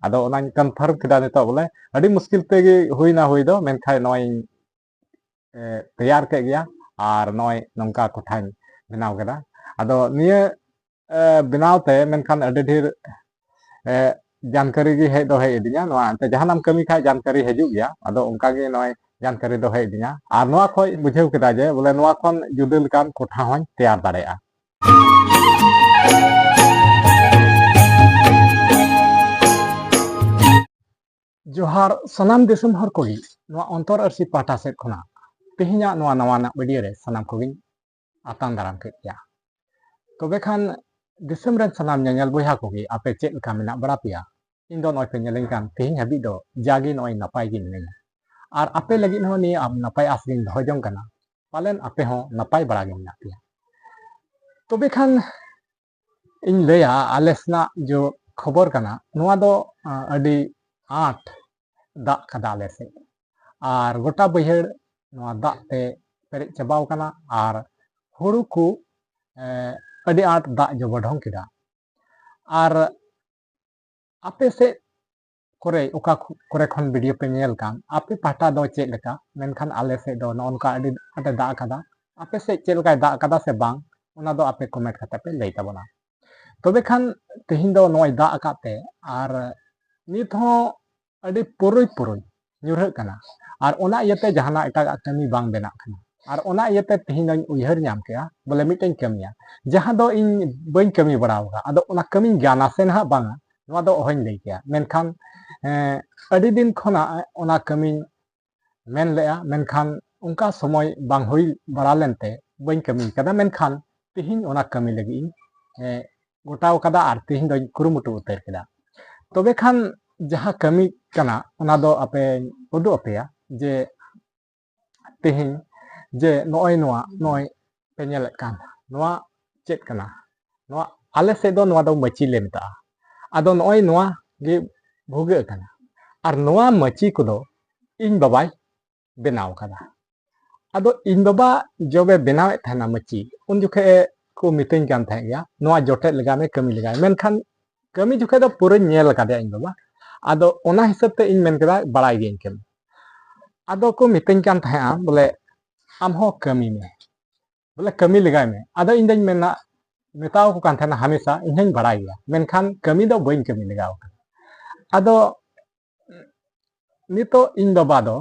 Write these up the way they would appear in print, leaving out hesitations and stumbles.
ᱟᱫᱚ ᱚᱱᱟᱧ ᱠᱚᱱᱯᱷᱟᱨᱢ ᱠᱮᱫᱟ ᱱᱤᱛᱚᱜ ᱵᱚᱞᱮ ᱟᱹᱰᱤ ᱢᱩᱥᱠᱤᱞ ᱛᱮᱜᱮ ᱦᱩᱭᱱᱟ ᱦᱩᱭ ᱫᱚ ᱢᱮᱱᱠᱷᱟᱱ ᱱᱚᱜᱼᱚᱭ ᱛᱮᱭᱟᱨ ᱠᱮᱫ ᱜᱮᱭᱟ ᱟᱨ ᱱᱚᱜᱼᱚᱭ ᱱᱚᱝᱠᱟ ᱠᱚᱴᱷᱟᱧ ᱵᱮᱱᱟᱣ ᱠᱮᱫᱟ ᱟᱫᱚ ᱱᱤᱭᱟᱹ ᱵᱮᱱᱟᱣᱛᱮ ᱢᱮᱱᱠᱷᱟन ᱟᱹᱰᱤ ᱰᱷᱮᱨ जानकारी गी हेज दो हेज इदिया नोआ अंते जहानाम कमी खाय जानकारी हेजुग गया अदो उनका गे नोय जानकारी दो हेज इदिया आर नोआ खोय बुझेव केदा जे बोले नोआ खन जुदा लकान कोठा होय तैयार दाड़ेया जोहार सनाम दिसम हर कोगी नोआ अंतर अर्सी पाटा सेट खना तेहिना नोआ नवाना वीडियो रे सनाम कोगी आतान दाराम के गया तबे खान दिसम रे सनाम नेल बोया कोगी आपे चेक लका मेना बड़ा पिया इन दो नोय पे नेलें कान तेहिन हबी दो जागी नोय नपाय गी मिनेया आर आपे लगी हो नि आम नपाय आसगिन दो जंग कना पालन आपे हो नपाय बड़ा गे मेना पिया तबे खान इन लेया आलेसना जो खबर कना नोआ दो अडी आठ दा कदा आले से आर गोटा बहड़ नोआ दा ते पेरे चबाव कना आर हुड़ू को अडी आठ दा जो बढ़ों केदा आर आपे से करे ओका करे खन वीडियो पे नेल कान आपे पाटा दो चेक लका मेनखान आले से दो नोनका अडी आटे दा कदा आपे से चेक लका दा कदा से बांग ओना दो आपे कमेंट कते पे लई ताबोना तबे खान तेहिन दो नोय दा अकाते आर नित हो अडी पुरुई पुरुई nyurhak kana ar ona iyate jahana etaga kami bang benak kana ar ona iyate tehin doñ uyhar nyam kea bole miten kamiya jaha do in bañ kami baraw ka ado ona kami gana sen ha banga noa do ohoñ lei kea menkhan adi din khona ona kami men lea menkhan unka somoy bang hui bara lente bañ kami kada menkhan tehin ona kami lagi gotaw kada ar tehin doñ kurumutu utar keda tobe khan जहाँ कमी कना ओना दो आपे उदु अपेया जे तेहिन जे नोय नोआ नोय पे nail कान नोआ चेत कना नोआ आले से दो नोआ दो मची ले मेता आदो नोय नोआ गे भोगे कना आर नोआ मची को दो इन बाबाय बेनाव कदा आदो इन बाबा जबे बेनाव थाना मची उन जुखे को मितेन कान था गया नोआ जोटे लगा में कमी लगा मेनखान कमी जुखे दो पूरे नेल कदा इन बाबा आदो ओना हिसाब ते इन मेन कदा बड़ाई गेन केम आदो को मितेन कान था बोले आम हो कमी में बोले कमी लगाय में आदो इन दिन मेना मेताव को कान था हमेशा इन बड़ाई गया मेनखान कमी दो बइन कमी लगाव आदो नितो इन बाबा दो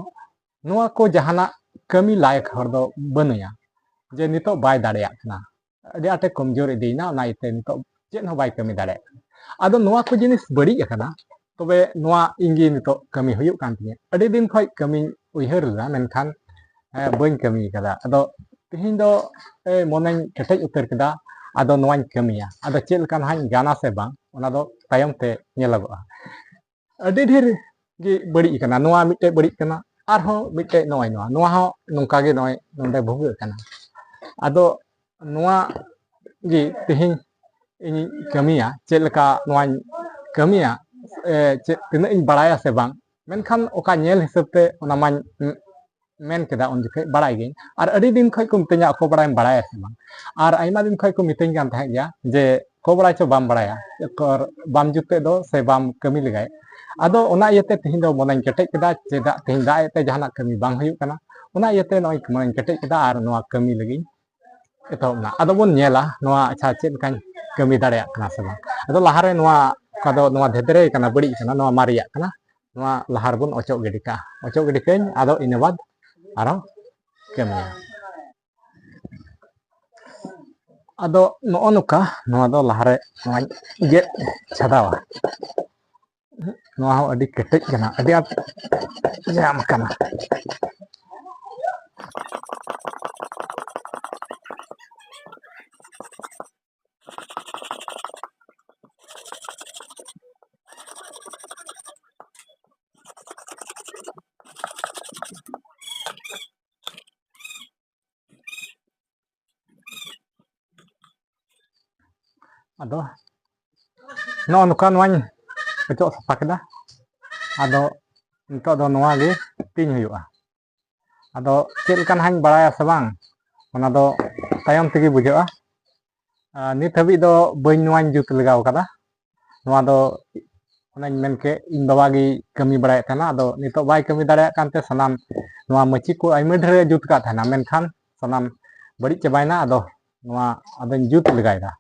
नोआ को जहाना कमी लायक हर दो बनुया जे नितो बाय दाड़ेया कना अडी आटे कमजोर इदीना ओना इते नितो चेन हो बाय कमी दाड़े आदो नोआ को जिनिस बड़ी कना तबे नोआ इंगी नितो कमी हुयुक कान तिया अडी दिन खय कमी उयहर ला मेनखान बइन कमी कदा अदो तिहिन दो मोनेन केटेज उतर केदा आदो नोआन कमिया आदो चेल कान हाय गाना से बांग ओना दो तायम ते नेलगोआ अडी ढेर गे बड़ी कना नोआ मिटे बड़ी कना आर हो मिटे नोय नोआ नोआ हो नोंका गे नोय नोंदे भोगे कना आदो नोआ गे तिहिन इन कमिया चेलका नोआन कमिया तीना इन बड़ाया से बांग मेनखान ओका नेल हिसाब ते ओना मान मेन केदा उन जखे बड़ाई गे आर अडी दिन खय को मितेኛ को बड़ाय बड़ाया से बांग आर आइमा दिन खय को मितेñ कान था गया जे को बड़ाय चो बाम बड़ाया कर बाम जुते दो से बाम कमी लगाय आदो ओना इयते तेहिन दो मोनाñ केटेज केदा चेदा तेहिन दा एते जहाना कमी बांग हुयुक कना ओना इयते नोय मोनाñ केटेज केदा आर नोआ कमी लगी एतोबना आदो बोन नेला नोआ अच्छा चेद काñ कमी दाड़ेया कना से बांग आदो लाहारे नोआ कादो नोआ धेदरे कना बड़ी कना नोआ मारिया कना नोआ लाहार बुन ओचो गिडी केñ आदो इना बाद आरो कमिया आदो नो नुका नोआ दो लाहारे नोआ गे छदावा नोआ हो अडी केटेज कना अडी आट जाम कना आदो नो नुका नोआñ ओचो सफा केदा आदो नितो दो नोआ गे तीन हुयुआ आदो चेल कान हाñ बड़ाया से बांग ओना दो तायम तेगी बुझाआ नित हबी दो बइन नोआñ जुत लगाव कदा नोआ दो ᱚᱱᱟᱧ ᱢᱮᱱ ᱠᱮᱫ ᱤᱧ ᱵᱟᱵᱟ ᱜᱮ ᱠᱟᱹᱢᱤ ᱵᱟᱲᱟᱭᱮᱫ ᱛᱟᱦᱮᱱᱟ ᱟᱫᱚ ᱱᱤᱛᱚᱜ ᱵᱟᱭ ᱠᱟᱹᱢᱤ ᱫᱟᱲᱮᱭᱟᱜ ᱠᱟᱱᱛᱮ ᱥᱟᱱᱟᱢ ᱱᱚᱣᱟ ᱢᱟᱹᱪᱤ ᱠᱚ ᱟᱭᱢᱟ ᱰᱷᱮᱨᱮ ᱡᱩᱛ ᱠᱟᱫ ᱛᱟᱦᱮᱱᱟ ᱢᱮᱱᱠᱷᱟन ᱥᱟᱱᱟᱢ ᱵᱟᱹᱲᱤᱡ ᱪᱟᱵᱟᱭᱮᱱᱟ ᱟᱫᱚ ᱱᱚᱣᱟ ᱟᱫᱚᱧ ᱡᱩᱛ ᱞᱮᱜᱟᱭᱮᱫᱟ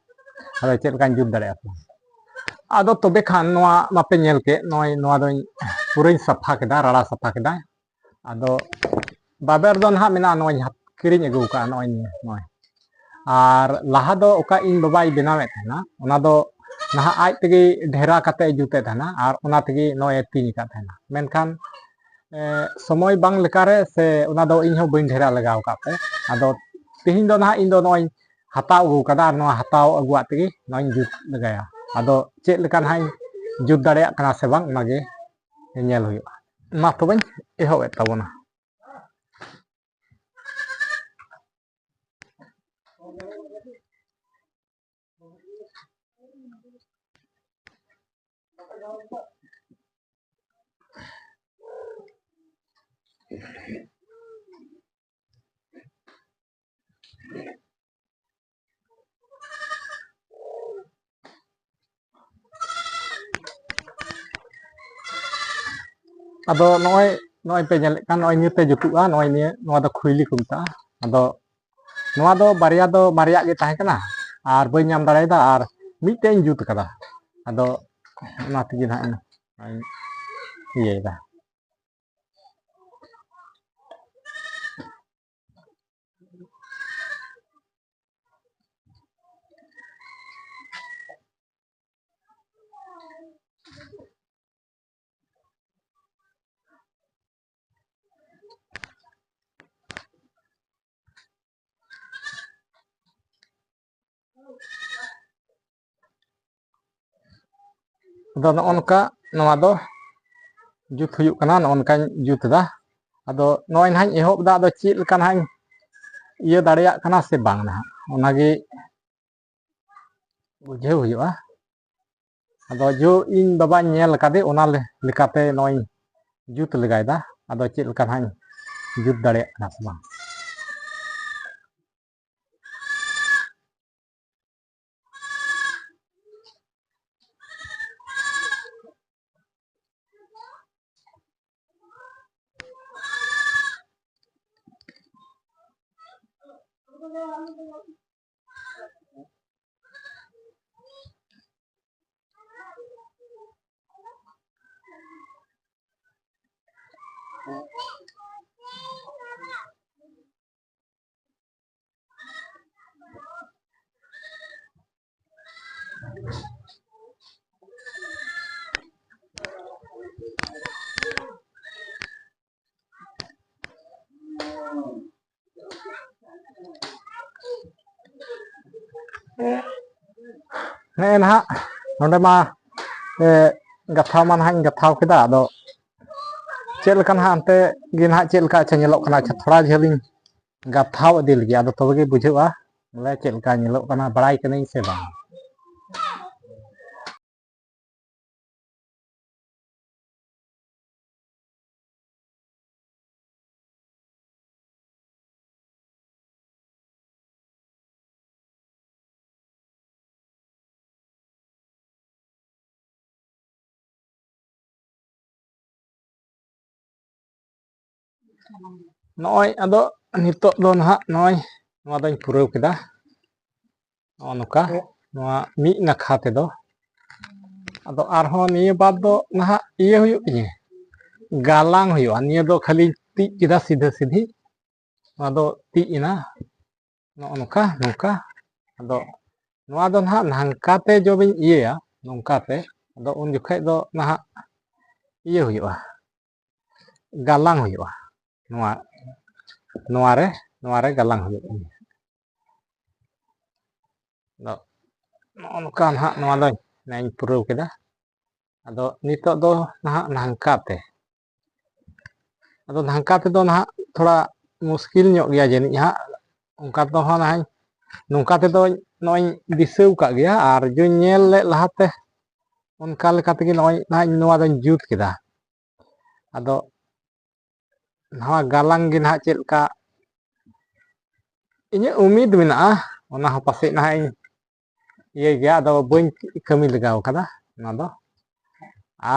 ᱟᱫᱚ ᱪᱮᱫ ᱞᱮᱠᱟᱧ ᱡᱩᱛ ᱫᱟᱲᱮᱭᱟᱜᱼᱟ ᱟᱫᱚ ᱛᱚᱵᱮ ᱠᱷᱟᱱ ᱱᱚᱣᱟ ᱢᱟᱯᱮ ᱧᱮᱞ ᱠᱮᱫ ᱱᱚᱜᱼᱚᱭ ᱱᱚᱣᱟ ᱫᱚᱧ ᱯᱩᱨᱟᱹᱧ ᱥᱟᱯᱷᱟ ᱠᱮᱫᱟ ᱨᱟᱲᱟ ᱥᱟᱯᱷᱟ ᱠᱮᱫᱟ ᱟᱫᱚ ᱵᱟᱵᱮᱨ ᱫᱚ ᱱᱟᱦᱟᱜ ᱢᱮᱱᱟᱜᱼᱟ ᱱᱚᱜᱼᱚᱭ ᱠᱤᱨᱤᱧ ᱟᱹᱜᱩ ᱠᱟᱜᱼᱟ ᱱᱚᱜᱼᱚᱭ ᱟᱨ ᱞᱟᱦᱟ ᱫᱚ ᱚᱠᱟ ᱤᱧ ᱵᱟᱵᱟᱭ ᱵᱮᱱᱟᱣᱮᱫ ᱛᱟᱦᱮᱱᱟ ᱚᱱᱟ ᱫᱚ ᱱᱟᱦᱟᱜ ᱟᱡ ᱛᱮᱜᱮ ᱰᱷᱮᱨᱟ ᱠᱟᱛᱮ ᱡᱩᱛᱮᱫ ᱛᱟᱦᱮᱱᱟ ᱟᱨ ᱚᱱᱟ ᱛᱮᱜᱮ ᱱᱚᱜᱼᱚᱭ ᱛᱤᱧ ᱟᱠᱟᱫ ᱛᱟᱦᱮᱱᱟ ᱢᱮᱱᱠᱷᱟन ᱥᱚᱢᱚᱭ ᱵᱟᱝ ᱞᱮᱠᱟᱨᱮ ᱥᱮ ᱚᱱᱟ ᱫᱚ ᱤᱧ ᱦᱚᱸ ᱵᱟᱹᱧ ᱰᱷᱮᱨᱟ ᱞᱟᱜᱟᱣ ᱟᱠᱟᱫ ᱛᱮ ᱟᱫᱚ ᱛᱮᱦᱤᱧ ᱫᱚ ᱱᱟᱦᱟᱜ ᱤᱧ ᱫᱚ ᱱᱚᱜᱼᱚᱭ ᱦᱟᱛᱟᱣ ᱟᱹᱜᱩ ᱠᱟᱫᱟ ᱟᱨ ᱱᱚᱣᱟ ᱦᱟᱛᱟᱣ ᱟᱹᱜᱩᱣᱟᱜ ᱛᱮᱜᱮ ᱱᱚᱣᱟᱧ ᱡᱩᱛ ᱞᱮᱜᱟᱭᱟ ᱟᱫᱚ ᱪᱮᱫ ᱞᱮᱠᱟ ᱱᱟᱦᱟᱜ ᱤᱧ ᱡᱩᱛ ᱫᱟᱲᱮᱭᱟᱜ ᱠᱟᱱᱟ ᱥᱮ ᱵᱟᱝ ᱚᱱᱟᱜᱮ ᱧᱮᱞ ᱦᱩᱭᱩᱜᱼᱟ ᱢᱟ ᱛᱚᱵᱮᱧ ᱮᱦᱚᱵ ᱮᱫ ᱛᱟᱵᱚᱱᱟ ᱟᱫᱚ ᱱᱚᱜᱼᱚᱭ ᱯᱮ ᱧᱮᱞᱮᱫ ᱠᱟᱱ ᱱᱚᱜᱼᱚᱭ ᱱᱤᱭᱟᱹᱛᱮ ᱡᱩᱛᱩᱜᱼᱟ ᱱᱚᱜᱼᱚᱭ ᱱᱚᱣᱟ ᱫᱚ ᱠᱷᱩᱭᱞᱤ ko ᱢᱮᱛᱟᱜᱼᱟ ᱟᱫᱚ ᱱᱚᱣᱟ ᱫᱚ ᱵᱟᱨᱭᱟ ᱫᱚ ᱢᱟᱨᱮᱭᱟᱜ ᱜᱮ ᱛᱟᱦᱮᱸ ᱠᱟᱱᱟ ᱟᱨ ᱵᱟᱹᱧ ᱧᱟᱢ ᱫᱟᱲᱮᱭᱟᱫᱟ ᱟᱨ ᱢᱤᱫᱴᱮᱡ ᱤᱧ ᱡᱩᱛ ᱠᱟᱫᱟ ᱟᱫᱚ ᱚᱱᱟ ᱛᱮᱜᱮ ᱱᱟᱦᱟᱜ ᱤᱧ ᱤᱭᱟᱹᱭᱮᱫᱟ ᱟᱫᱚ ᱱᱚᱜᱼᱚ ᱱᱚᱝᱠᱟ ᱱᱚᱣᱟ ᱫᱚ ᱡᱩᱛ ᱦᱩᱭᱩᱜ ᱠᱟᱱᱟ ᱱᱚᱜᱼᱚ ᱱᱚᱝᱠᱟᱧ ᱡᱩᱛ ᱮᱫᱟ ᱟᱫᱚ ᱱᱚᱜᱼᱚᱭ ᱱᱟᱦᱟᱜ ᱤᱧ ᱮᱦᱚᱵ ᱮᱫᱟ ᱟᱫᱚ ᱪᱮᱫ ᱞᱮᱠᱟ ᱱᱟᱦᱟᱜ ᱤᱧ ᱤᱭᱟᱹ ᱫᱟᱲᱮᱭᱟᱜ ᱠᱟᱱᱟ ᱥᱮ ᱵᱟᱝ ᱱᱟᱦᱟᱜ ᱚᱱᱟᱜᱮ ᱵᱩᱡᱷᱟᱹᱣ ᱦᱩᱭᱩᱜᱼᱟ ᱟᱫᱚ ᱤᱧ ᱵᱟᱵᱟᱧ ᱧᱮᱞ ᱠᱟᱫᱮ ᱚᱱᱟ ᱞᱮᱠᱟᱛᱮ ᱱᱚᱜᱼᱚᱭ ᱡᱩᱛ ᱞᱮᱜᱟᱭᱮᱫᱟ ᱟᱫᱚ ᱪᱮᱫ ᱞᱮᱠᱟ ᱱᱟᱦᱟᱜ ᱤᱧ ᱡᱩᱛ ᱫᱟᱲᱮᱭᱟᱜ ᱠᱟᱱᱟ ᱥᱮ ᱵᱟᱝ ᱦᱮᱸ ᱱᱟᱦᱟᱜ ᱱᱚᱰᱮ ᱢᱟ ᱜᱟᱛᱷᱟᱣ ᱢᱟ ᱱᱟᱦᱟᱜ ᱤᱧ ᱜᱟᱛᱷᱟᱣ ᱠᱮᱫᱟ ᱟᱫᱚ ᱪᱮᱫ ᱞᱮᱠᱟ ᱱᱟᱦᱟᱜ ᱚᱱᱛᱮ ᱜᱮ ᱱᱟᱦᱟᱜ ᱪᱮᱫ ᱞᱮᱠᱟ ᱟᱪᱪᱷᱟ ᱧᱮᱞᱚᱜ ᱠᱟᱱᱟ ᱟᱪᱪᱷᱟ ᱛᱷᱚᱲᱟ ᱡᱷᱟᱹᱞᱤᱧ ᱜᱟᱛᱷᱟᱣ ᱤᱫᱤ ᱞᱟᱹᱜᱤᱫ ᱟᱫᱚ ᱛᱚᱵᱮ ᱜᱮ ᱵᱩᱡᱷᱟᱹᱜᱼᱟ ᱵᱚᱞᱮ ᱪᱮᱫ ᱞᱮᱠᱟ ᱧᱮᱞᱚᱜ ᱠᱟᱱᱟ ᱵᱟᱲᱟᱭ ᱠᱟᱹᱱᱟᱹᱧ ᱥᱮ ᱵᱟᱝ ᱱᱚᱜᱼᱚᱭ ᱟᱫᱚ ᱱᱤᱛᱚᱜ ᱫᱚ ᱱᱟᱦᱟᱜ ᱱᱚᱣᱟ ᱫᱚᱧ ᱯᱩᱨᱟᱹᱣ ᱠᱮᱫᱟ ᱱᱚᱜᱼᱚ ᱱᱚᱝᱠᱟ ᱱᱚᱣᱟ ᱢᱤᱫ ᱱᱟᱠᱷᱟ ᱛᱮᱫᱚ ᱟᱫᱚ ᱟᱨᱦᱚᱸ ᱱᱤᱭᱟᱹ ᱵᱟᱫ ᱫᱚ ᱱᱟᱦᱟᱜ ᱤᱭᱟᱹ ᱦᱩᱭᱩᱜ ᱛᱤᱧᱟᱹ ᱜᱟᱞᱟᱝ ᱦᱩᱭᱩᱜᱼᱟ ᱱᱤᱭᱟᱹ ᱫᱚ ᱠᱷᱟᱹᱞᱤ ᱛᱤᱡ ᱠᱮᱫᱟ ᱥᱤᱫᱷᱟᱹ ᱥᱤᱫᱷᱤ ᱱᱚᱣᱟ ᱫᱚ ᱛᱤᱡ ᱮᱱᱟ ᱱᱚᱜᱼᱚ ᱱᱚᱝᱠᱟ ᱟᱫᱚ ᱱᱚᱣᱟ ᱫᱚ ᱱᱟᱦᱟᱜ ᱱᱚᱝᱠᱟᱛᱮ ᱡᱚᱵᱤᱧ ᱤᱭᱟᱹᱭᱟ ᱱᱚᱝᱠᱟᱛᱮ ᱟᱫᱚ ᱩᱱ ᱡᱚᱠᱷᱚᱡ ᱫᱚ ᱱᱟᱦᱟᱜ ᱤᱭᱟᱹ ᱦᱩᱭᱩᱜᱼᱟ ᱜᱟᱞᱟᱝ ᱦᱩᱭᱩᱜᱼᱟ ᱱᱚᱣᱟᱨᱮ ᱜᱟᱞᱟᱝ ᱦᱩᱭᱩᱜᱼᱟ ᱟᱫᱚ ᱱᱚᱜᱼᱚ ᱱᱚᱝᱠᱟ ᱱᱟᱦᱟᱜ ᱱᱚᱣᱟ ᱫᱚᱧ ᱯᱩᱨᱟᱹᱣ ᱠᱮᱫᱟ ᱟᱫᱚ ᱱᱤᱛᱚᱜ ᱫᱚ ᱱᱟᱦᱟᱜ ᱱᱚᱝᱠᱟᱛᱮ ᱟᱫᱚ ᱱᱚᱝᱠᱟ ᱛᱮᱫᱚ ᱱᱟᱦᱟᱜ ᱛᱷᱚᱲᱟ ᱢᱩᱥᱠᱤᱞ ᱧᱚᱜ ᱜᱮᱭᱟ ᱡᱟᱹᱱᱤᱡ ᱦᱟᱸᱜ ᱚᱱᱠᱟ ᱛᱮᱦᱚᱸ ᱱᱟᱦᱟᱜ ᱱᱚᱝᱠᱟ ᱛᱮᱫᱚ ᱱᱚᱜᱼᱚᱭ ᱫᱤᱥᱟᱹᱣ ᱠᱟᱜ ᱜᱮᱭᱟ ᱟᱨ ᱡᱚᱧ ᱧᱮᱞ ᱞᱮᱫ ᱞᱟᱦᱟᱛᱮ ᱚᱱᱠᱟ ᱞᱮᱠᱟ ᱛᱮᱜᱮ ᱱᱚᱜᱼᱚᱭ ᱱᱟᱦᱟᱜ ᱱᱚᱣᱟ ᱫᱚᱧ ᱡᱩᱛ ᱠᱮᱫᱟ ᱟᱫᱚ ᱱᱚᱣᱟ ᱜᱟᱞᱟᱝ ᱜᱮ ᱱᱟᱦᱟᱜ ᱪᱮᱫ ᱞᱮᱠᱟ ᱤᱧᱟᱹᱜ ᱩᱢᱤᱫ ᱢᱮᱱᱟᱜᱼᱟ ᱚᱱᱟ ᱦᱚᱸ ᱯᱟᱥᱮᱡ ᱱᱟᱦᱟᱜ ᱤᱧ ᱤᱭᱟᱹ ᱜᱮᱭᱟ ᱟᱫᱚ ᱵᱟᱹᱧ ᱠᱟᱹᱢᱤ ᱞᱟᱜᱟᱣ ᱠᱟᱫᱟ ᱚᱱᱟ ᱫᱚ